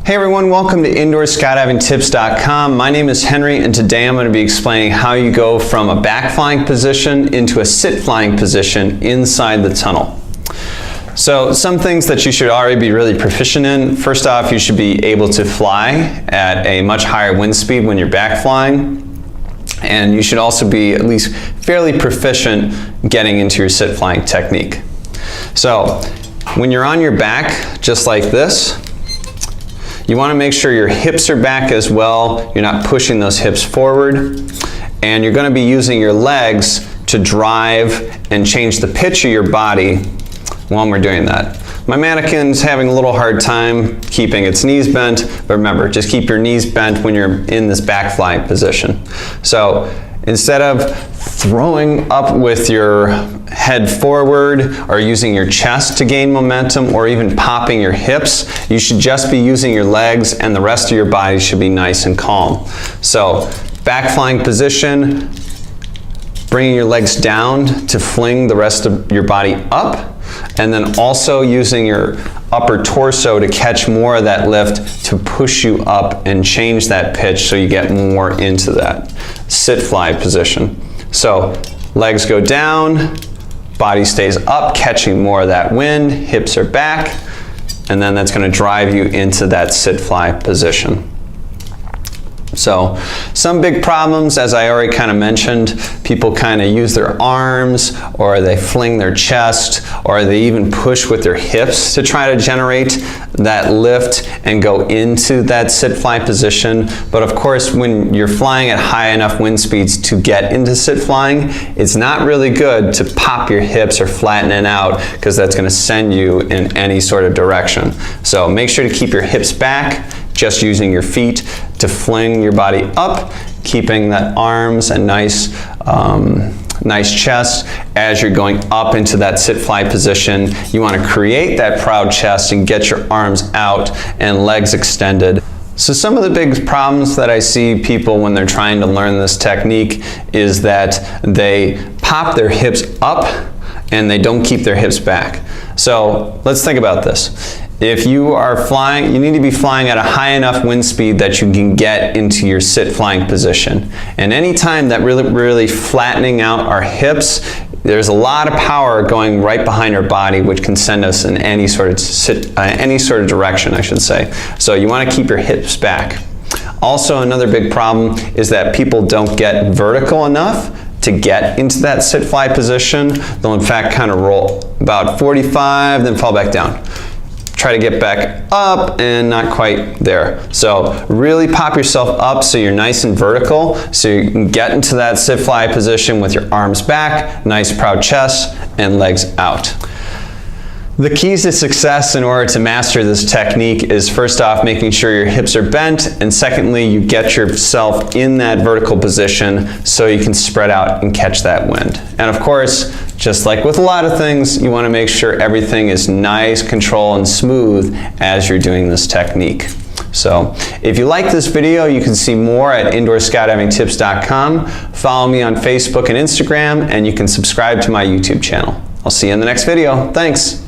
Hey everyone, welcome to IndoorSkydivingTips.com. My name is Henry and today I'm going to be explaining how you go from a back flying position into a sit flying position inside the tunnel. So some things that you should already be really proficient in. First off, you should be able to fly at a much higher wind speed when you're back flying. And you should also be at least fairly proficient getting into your sit flying technique. So when you're on your back, just like this, you want to make sure your hips are back as well. You're not pushing those hips forward. And you're going to be using your legs to drive and change the pitch of your body while we're doing that. My mannequin's having a little hard time keeping its knees bent, but remember, just keep your knees bent when you're in this back flying position. So instead of throwing up with your head forward or using your chest to gain momentum or even popping your hips, you should just be using your legs and the rest of your body should be nice and calm. So back flying position, bringing your legs down to fling the rest of your body up, and then also using your upper torso to catch more of that lift to push you up and change that pitch so you get more into that sit fly position. So legs go down, body stays up, catching more of that wind, hips are back, and then that's going to drive you into that sit fly position. So some big problems, as I already kind of mentioned, people kind of use their arms or they fling their chest or they even push with their hips to try to generate that lift and go into that sit fly position. But of course, when you're flying at high enough wind speeds to get into sit flying, it's not really good to pop your hips or flatten it out because that's going to send you in any sort of direction. So make sure to keep your hips back, just using your feet to fling your body up, keeping that arms and nice chest as you're going up into that sit fly position. You want to create that proud chest and get your arms out and legs extended. So some of the big problems that I see people when they're trying to learn this technique is that they pop their hips up and they don't keep their hips back. So let's think about this. If you are flying, you need to be flying at a high enough wind speed that you can get into your sit flying position. And anytime that really flattening out our hips, there's a lot of power going right behind our body, which can send us in any sort of direction, I should say. So you want to keep your hips back. Also, another big problem is that people don't get vertical enough to get into that sit fly position. They'll in fact kind of roll about 45, then fall back down. Try to get back up and not quite there. So really pop yourself up so you're nice and vertical so you can get into that sit fly position with your arms back, nice proud chest, and legs out. The keys to success in order to master this technique is first off making sure your hips are bent, and secondly you get yourself in that vertical position so you can spread out and catch that wind. And of course, just like with a lot of things, you want to make sure everything is nice, controlled, and smooth as you're doing this technique. So if you like this video, you can see more at IndoorSkydivingTips.com. Follow me on Facebook and Instagram, and you can subscribe to my YouTube channel. I'll see you in the next video. Thanks.